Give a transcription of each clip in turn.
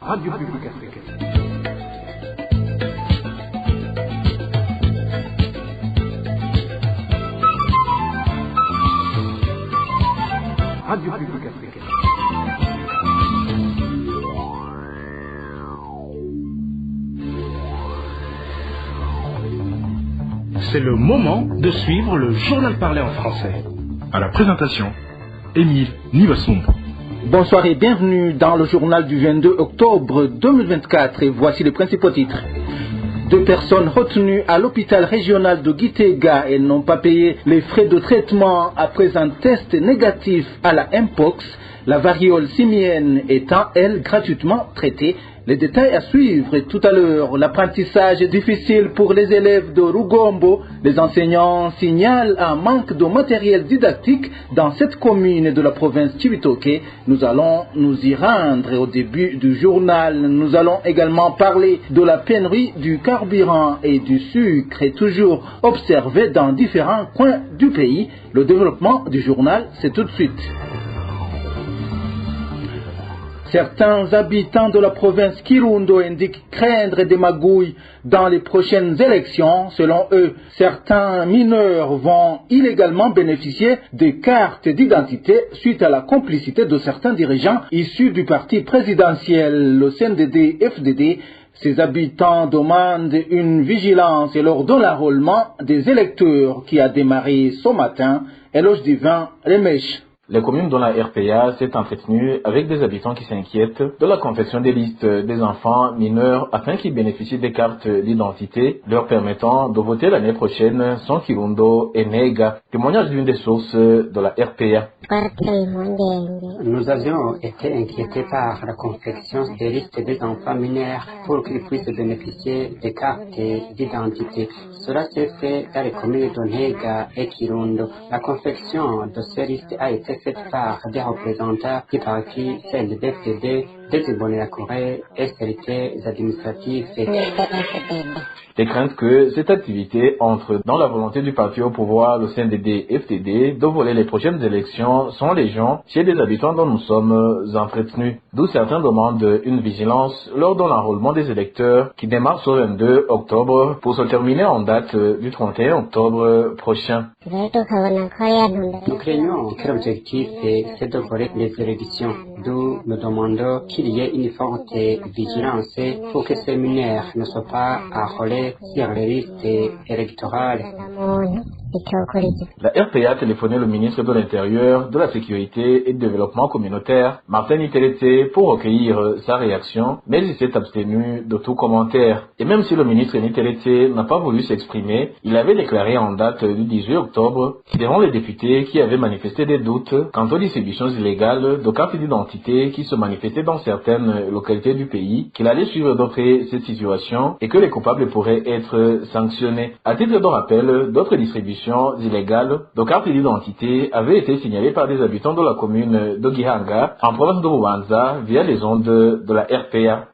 Radio Publique Africaine. Radio Publique Africaine. C'est le moment de suivre le journal parlé en français. À la présentation, Émile Nivasumbo. Bonsoir et bienvenue dans le journal du 22 octobre 2024 et voici les principaux titres. 2 personnes retenues à l'hôpital régional de Gitega et n'ont pas payé les frais de traitement après un test négatif à la Mpox, la variole simienne étant, elle, gratuitement traitée. Les détails à suivre et tout à l'heure. L'apprentissage est difficile pour les élèves de Rugombo. Les enseignants signalent un manque de matériel didactique dans cette commune de la province Cibitoke. Nous allons nous y rendre au début du journal. Nous allons également parler de la pénurie du carburant et du sucre et toujours observé dans différents coins du pays. Le développement du journal, c'est tout de suite. Certains habitants de la province Kirundo indiquent craindre des magouilles dans les prochaines élections. Selon eux, certains mineurs vont illégalement bénéficier des cartes d'identité suite à la complicité de certains dirigeants issus du parti présidentiel, le CNDD-FDD. Ces habitants demandent une vigilance lors de l'enrôlement des électeurs qui a démarré ce matin. Éloge Divin, Remèche. Les communes dont la RPA s'est entretenue avec des habitants qui s'inquiètent de la confection des listes des enfants mineurs afin qu'ils bénéficient des cartes d'identité leur permettant de voter l'année prochaine sont Kirundo et Nega. Témoignage d'une des sources de la RPA. Nous avions été inquiétés par la confection des listes des enfants mineurs pour qu'ils puissent bénéficier des cartes d'identité. Cela s'est fait dans les communes de Nega et Kirundo. La confection de ces listes a été faite par des représentants du parti CNDD-FDD, des tribunaux de la Corée et autorités administratives. Des craintes que cette activité entre dans la volonté du parti au pouvoir, le CNDD-FDD, de voler les prochaines élections sont légion chez des habitants dont nous sommes entretenus. D'où certains demandent une vigilance lors de l'enrôlement des électeurs qui démarre ce 22 octobre pour se terminer en date du 31 octobre prochain. Nous craignons que l'objectif c'est de voler les élections, d'où nous demandons qu'il y ait une forte vigilance pour que ces mineurs ne soient pas enrôlés sur les listes électorales. La RPA a téléphoné le ministre de l'Intérieur, de la Sécurité et du Développement communautaire, Martin Niterete, pour recueillir sa réaction, mais il s'est abstenu de tout commentaire. Et même si le ministre Niterete n'a pas voulu s'exprimer, il avait déclaré en date du 18 octobre, devant les députés qui avaient manifesté des doutes quant aux distributions illégales de cartes d'identité qui se manifestaient dans certaines localités du pays, qu'il allait suivre de près cette situation et que les coupables pourraient être sanctionnés. À titre de rappel, d'autres distributions illégales de cartes d'identité avaient été signalées par des habitants de la commune de Gihanga, en province de Rwanda, via les ondes de la RPA.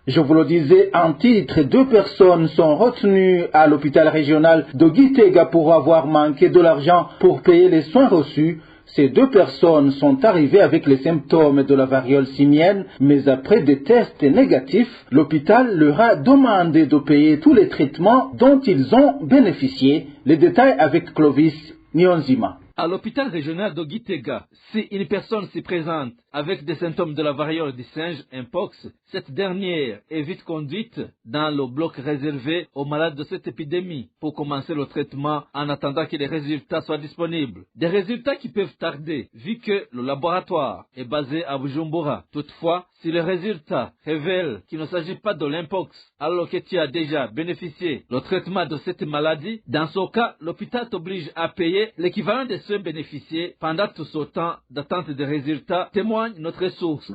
Je vous le disais en titre, 2 personnes sont retenues à l'hôpital régional de Gitega pour avoir manqué de l'argent pour payer les soins reçus. Ces 2 personnes sont arrivées avec les symptômes de la variole simienne, mais après des tests négatifs, l'hôpital leur a demandé de payer tous les traitements dont ils ont bénéficié. Les détails avec Clovis Nyonzima. À l'hôpital régional de Gitega, si une personne s'y présente avec des symptômes de la variole du singe Mpox, cette dernière est vite conduite dans le bloc réservé aux malades de cette épidémie pour commencer le traitement en attendant que les résultats soient disponibles. Des résultats qui peuvent tarder vu que le laboratoire est basé à Bujumbura. Toutefois, si les résultats révèlent qu'il ne s'agit pas de l'Mpox alors que tu as déjà bénéficié le traitement de cette maladie, dans ce cas, l'hôpital t'oblige à payer l'équivalent des soins bénéficiés pendant tout ce temps d'attente des résultats, témoigne notre source.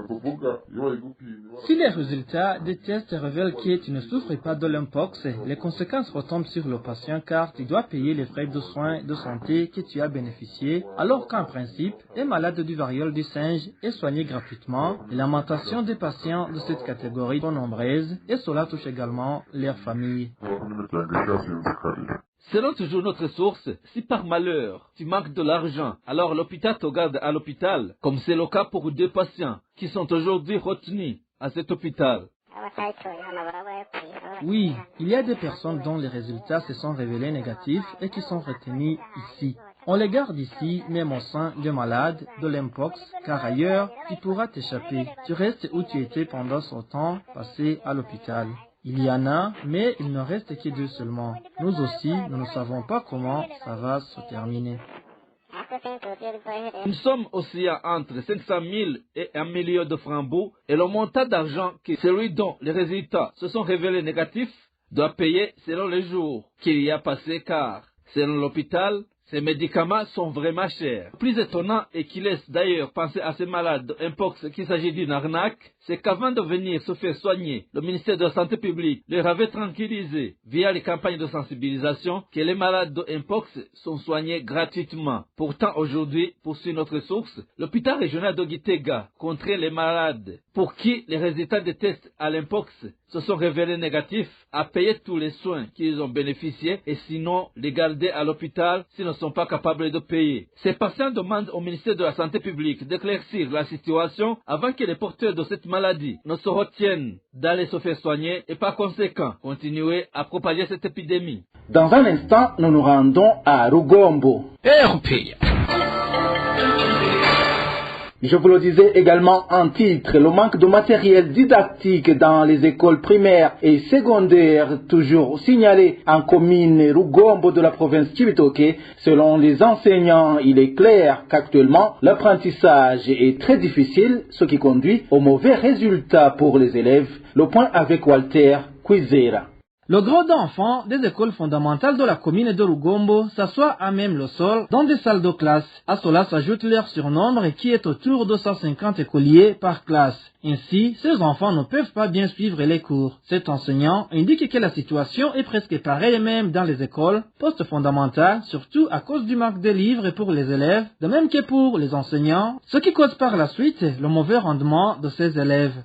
Si les résultats des tests révèlent que tu ne souffres pas de l'Mpox, les conséquences retombent sur le patient car tu dois payer les frais de soins de santé que tu as bénéficié, alors qu'en principe, les malades du variole du singe est soigné gratuitement. Les lamentations des patients de cette catégorie sont nombreuses et cela touche également leurs familles. Selon toujours notre source, si par malheur tu manques de l'argent, alors l'hôpital te garde à l'hôpital, comme c'est le cas pour 2 patients qui sont aujourd'hui retenus à cet hôpital. Oui, il y a des personnes dont les résultats se sont révélés négatifs et qui sont retenus ici. On les garde ici, même au sein de malades de l'Mpox, car ailleurs, tu pourras t'échapper. Tu restes où tu étais pendant ce temps passé à l'hôpital. Il y en a, mais il ne reste que 2 seulement. Nous aussi, nous ne savons pas comment ça va se terminer. Une somme oscillant entre 500 000 et 1 million de francs bouts et le montant d'argent que celui dont les résultats se sont révélés négatifs doit payer selon les jours qu'il y a passé, car, selon l'hôpital, ces médicaments sont vraiment chers. Le plus étonnant et qui laisse d'ailleurs penser à ces malades de Mpox qu'il s'agit d'une arnaque, c'est qu'avant de venir se faire soigner, le ministère de la Santé publique leur avait tranquillisé via les campagnes de sensibilisation que les malades de Mpox sont soignés gratuitement. Pourtant aujourd'hui, poursuit notre source, l'hôpital régional de Gitega contraint les malades pour qui les résultats des tests à l'Mpox se sont révélés négatifs à payer tous les soins qu'ils ont bénéficiés et sinon les garder à l'hôpital s'ils ne sont pas capables de payer. Ces patients demandent au ministère de la Santé publique d'éclaircir la situation avant que les porteurs de cette maladie ne se retiennent d'aller se faire soigner et par conséquent continuer à propager cette épidémie. Dans un instant, nous nous rendons à Rugombo. Je vous le disais également en titre, le manque de matériel didactique dans les écoles primaires et secondaires, toujours signalé en commune Rugombo de la province Cibitoke. Selon les enseignants, il est clair qu'actuellement, l'apprentissage est très difficile, ce qui conduit aux mauvais résultats pour les élèves. Le point avec Walter Kwizera. Le gros d'enfants des écoles fondamentales de la commune de Rugombo s'assoient à même le sol dans des salles de classe. À cela s'ajoute leur surnombre qui est autour de 150 écoliers par classe. Ainsi, ces enfants ne peuvent pas bien suivre les cours. Cet enseignant indique que la situation est presque pareille même dans les écoles post-fondamentales, surtout à cause du manque de livres pour les élèves, de même que pour les enseignants, ce qui cause par la suite le mauvais rendement de ces élèves.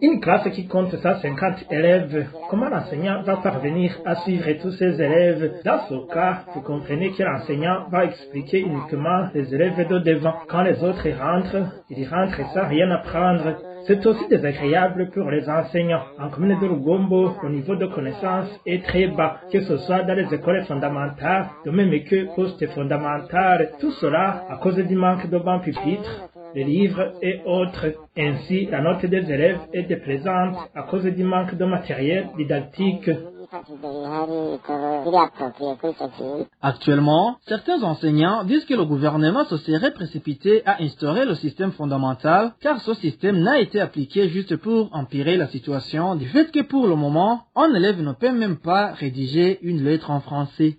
Une classe qui compte 150 élèves, comment l'enseignant va parvenir à suivre tous ces élèves? Dans ce cas, vous comprenez que l'enseignant va expliquer uniquement les élèves de devant. Quand les autres rentrent, ils rentrent sans rien apprendre. C'est aussi désagréable pour les enseignants. En commune de Rugombo, le niveau de connaissance est très bas, que ce soit dans les écoles fondamentales, de même que post-fondamentales. Tout cela à cause du manque de bancs pupitres, les livres et autres. Ainsi, la note des élèves est déplaisante à cause du manque de matériel didactique. Actuellement, certains enseignants disent que le gouvernement se serait précipité à instaurer le système fondamental car ce système n'a été appliqué juste pour empirer la situation du fait que pour le moment, un élève ne peut même pas rédiger une lettre en français.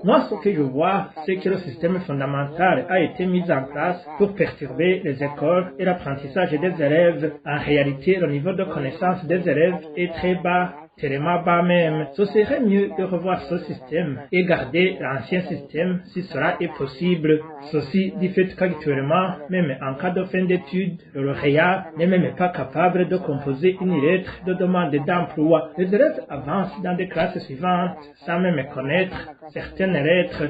Moi, ce que je vois, c'est que le système fondamental a été mis en place pour perturber les écoles et l'apprentissage des élèves. En réalité, le niveau de connaissance des élèves est très bas. Tellement bas même. Ce serait mieux de revoir ce système et garder l'ancien système si cela est possible. Ceci du fait qu'actuellement, même en cas de fin d'études, le lauréat n'est même pas capable de composer une lettre de demande d'emploi. Les élèves avancent dans des classes suivantes sans même connaître certaines lettres.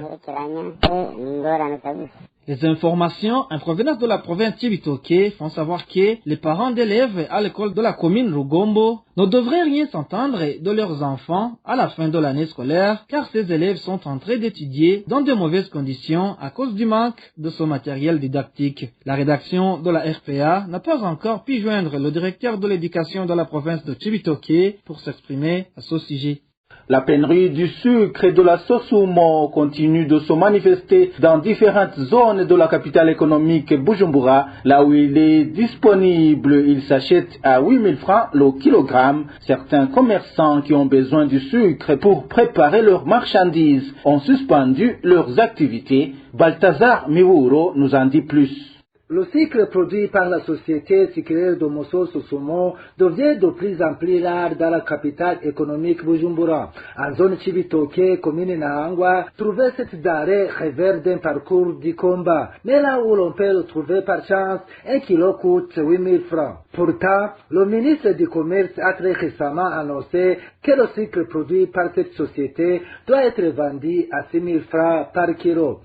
Les informations en provenance de la province Cibitoke font savoir que les parents d'élèves à l'école de la commune Rugombo ne devraient rien s'entendre de leurs enfants à la fin de l'année scolaire car ces élèves sont en train d'étudier dans de mauvaises conditions à cause du manque de ce matériel didactique. La rédaction de la RPA n'a pas encore pu joindre le directeur de l'éducation de la province de Cibitoke pour s'exprimer à ce sujet. La pénurie du sucre et de la Sosumo continue de se manifester dans différentes zones de la capitale économique Bujumbura. Là où il est disponible, il s'achète à 8 000 francs le kilogramme. Certains commerçants qui ont besoin du sucre pour préparer leurs marchandises ont suspendu leurs activités. Balthazar Miwuro nous en dit plus. Le sucre produit par la société sucrière de Mosso Sosumo devient de plus en plus rare dans la capitale économique Bujumbura. En zone Cibitoke, commune Nahangwa, trouver cette denrée révèle d'un parcours du combat. Mais là où l'on peut le trouver par chance, 1 kilo coûte 8 000 francs. Pourtant, le ministre du Commerce a très récemment annoncé que le sucre produit par cette société doit être vendu à 6 000 francs par kilo.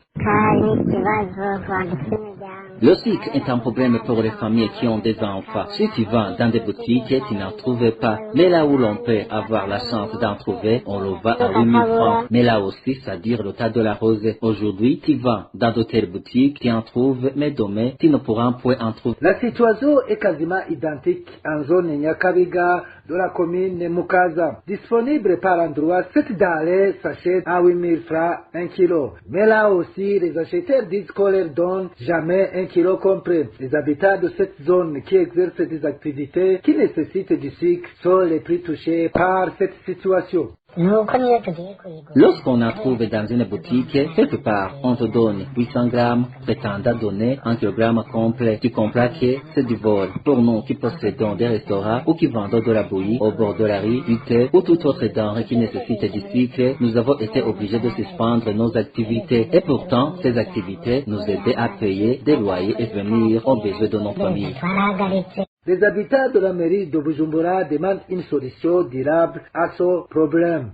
Le cycle est un problème pour les familles qui ont des enfants. Si tu vas dans des boutiques, tu n'en trouves pas. Mais là où l'on peut avoir la chance d'en trouver, on le va à 8 000 francs. Mais là aussi, c'est-à-dire le tas de la rose. Aujourd'hui, tu vas dans d'autres boutiques, tu en trouves, mais demain, tu ne pourras point en trouver. La situation est quasiment identique en zone Nyakabiga de la commune Mukaza. Disponible par endroit, cette denrée s'achète à 8 000 francs 1 kilo. Mais là aussi, les acheteurs disent qu'on leur donne jamais 1 kilo compris. Les habitants de cette zone qui exercent des activités qui nécessitent du sucre sont les plus touchés par cette situation. Lorsqu'on en trouve dans une boutique, quelque part, on te donne 800 grammes, prétendant donner 1 kilogramme complet. Tu comprends que c'est du vol. Pour nous qui possédons des restaurants ou qui vendons de la bouillie au bord de la rue, du thé ou toute autre denrée qui nécessite du sucre, nous avons été obligés de suspendre nos activités. Et pourtant, ces activités nous aidaient à payer des loyers et venir aux besoins de nos familles. Les habitants de la mairie de Bujumbura demandent une solution durable à ce problème.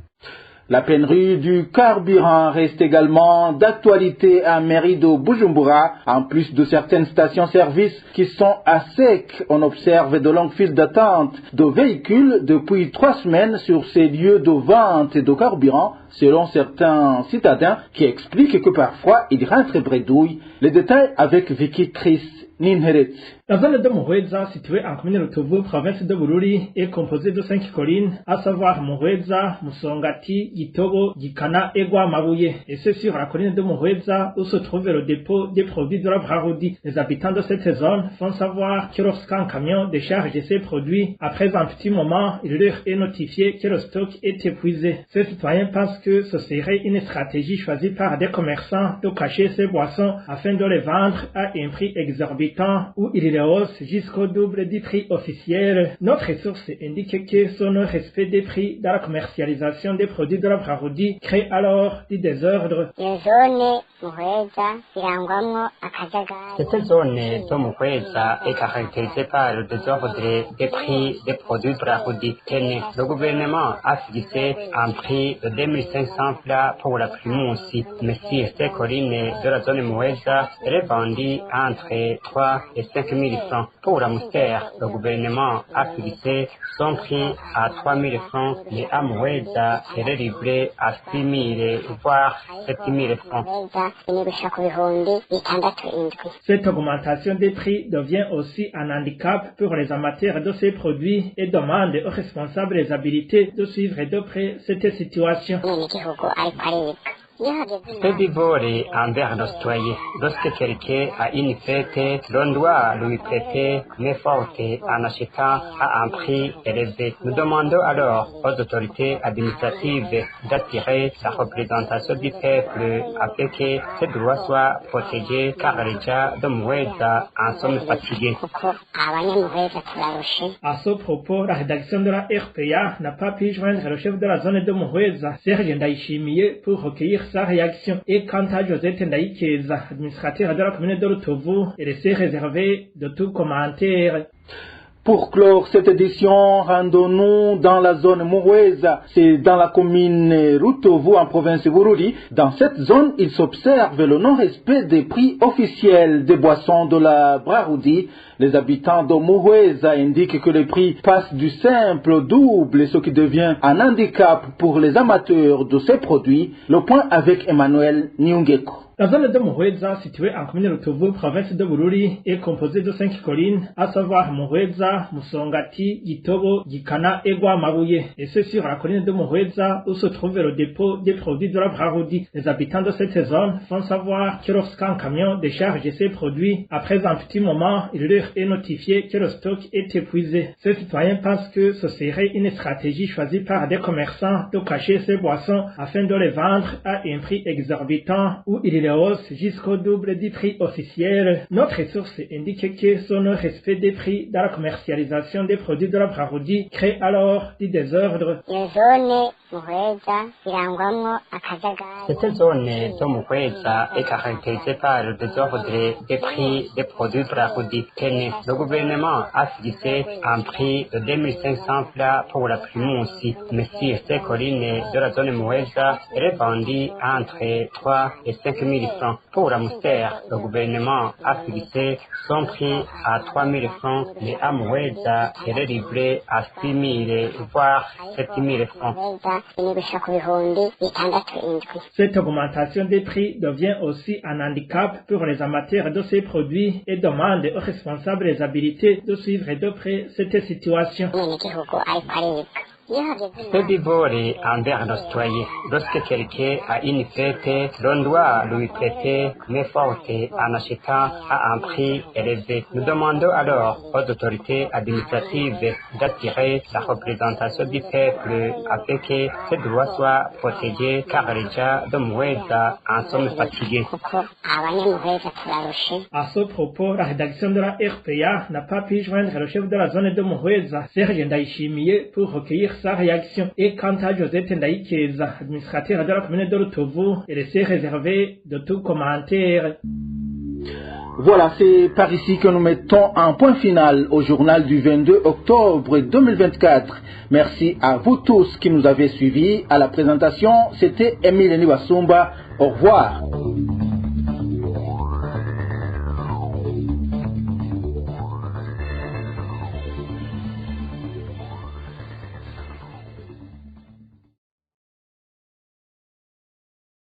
La pénurie du carburant reste également d'actualité à la mairie de Bujumbura. En plus de certaines stations-service qui sont à sec, on observe de longues files d'attente de véhicules depuis 3 semaines sur ces lieux de vente de carburant, selon certains citadins qui expliquent que parfois ils rentrent bredouille. Les détails avec Vicky Chris Ninheret. La zone de Muhweza, située en commune Rutovu, province de Bururi, est composée de 5 collines, à savoir Muhweza, Musongati, Gitobo, Gikana et Guamabuye. Et c'est sur la colline de Muhweza où se trouve le dépôt des produits de la Braroudi. Les habitants de cette zone font savoir que lorsqu'un camion décharge ces produits, après un petit moment, il leur est notifié que le stock est épuisé. Ces citoyens pensent que ce serait une stratégie choisie par des commerçants de cacher ces boissons afin de les vendre à un prix exorbitant où il hausse jusqu'au double du prix officiel. Notre source indique que ce non-respect des prix dans la commercialisation des produits de la Braroudi crée alors du désordre. Cette zone de Muhweza est caractérisée par le désordre des prix des produits Braroudi. Le gouvernement a fixé un prix de 2500 francs pour la primousse, mais si ces collines de la zone Muhweza est vendue entre 3 et 5 000 francs. Pour la moustière, le gouvernement a fixé son prix à 3 000 francs, mais à Muhweza, elle est livrée à 6 000 voire 7 000 francs. Cette augmentation des prix devient aussi un handicap pour les amateurs de ces produits et demande aux responsables les habilités de suivre de près cette situation. Le vivore envers le citoyen. Lorsque quelqu'un a une fête, l'on doit lui prêter main forte en achetant à un prix élevé. Nous demandons alors aux autorités administratives d'attirer la représentation du peuple afin que ces droits soient protégés car les gens de Muhweza en sont fatigués. À ce propos, la rédaction de la RPA n'a pas pu joindre le chef de la zone de Muhweza, Serge Ndayishimiye, pour recueillir sa réaction. Et quant à Josette Ndaikeza, administrateur de la commune de Rutovu, il s'est réservé de tout commentaire. Pour clore cette édition, rendons-nous dans la zone Muhweza, c'est dans la commune Rutovu en province de Bururi. Dans cette zone, il s'observe le non-respect des prix officiels des boissons de la Braroudi. Les habitants de Muhweza indiquent que les prix passent du simple au double, ce qui devient un handicap pour les amateurs de ces produits. Le point avec Emmanuel Nyungeko. La zone de Muhweza, située en commune Rutovu, province de Bururi, est composée de 5 collines, à savoir Muhweza, Musongati, Gitobo, Gikana et Guamabuye. Et c'est sur la colline de Muhweza où se trouve le dépôt des produits de la Braroudi. Les habitants de cette zone font savoir que lorsqu'un camion décharge ces produits, après un petit moment, il leur est notifié que le stock est épuisé. Ces citoyens pensent que ce serait une stratégie choisie par des commerçants de cacher ces boissons afin de les vendre à un prix exorbitant où il hausse jusqu'au double du prix officiel. Notre source indique que ce non-respect des prix dans la commercialisation des produits de la Braroudi crée alors du désordre. Cette zone de Muhweza est caractérisée par le désordre des prix des produits Braroudi. Le gouvernement a fixé un prix de 2500 francs pour la primousse, mais si ces collines de la zone Muhweza est vendue entre 3 et 5 000 000 francs. Pour la moustière, le gouvernement a fixé son prix à 3 000 francs, mais à Muhweza, elle est livrée à 6 000 voire 7 000 francs. Cette augmentation des prix devient aussi un handicap pour les amateurs de ces produits et demande aux responsables des habilités de suivre de près cette situation. Ce vivre est envers nos citoyens. Lorsque quelqu'un a une fête, l'on doit lui prêter main forte en achetant à un prix élevé. Nous demandons alors aux autorités administratives d'attirer la représentation du peuple afin que ces droits soient protégés, car les gens de Muhweza en sont fatigués. À ce propos, la rédaction de la RPA n'a pas pu joindre le chef de la zone de Muhweza, Serge Ndayishimiye, pour recueillir sa réaction. Et quant à Josette Ndaikeza, administrateur de la commune de Rutovu, il s'est réservé de tout commentaire. Voilà, c'est par ici que nous mettons un point final au journal du 22 octobre 2024. Merci à vous tous qui nous avez suivis. À la présentation, c'était Émile Niwasumba. Au revoir.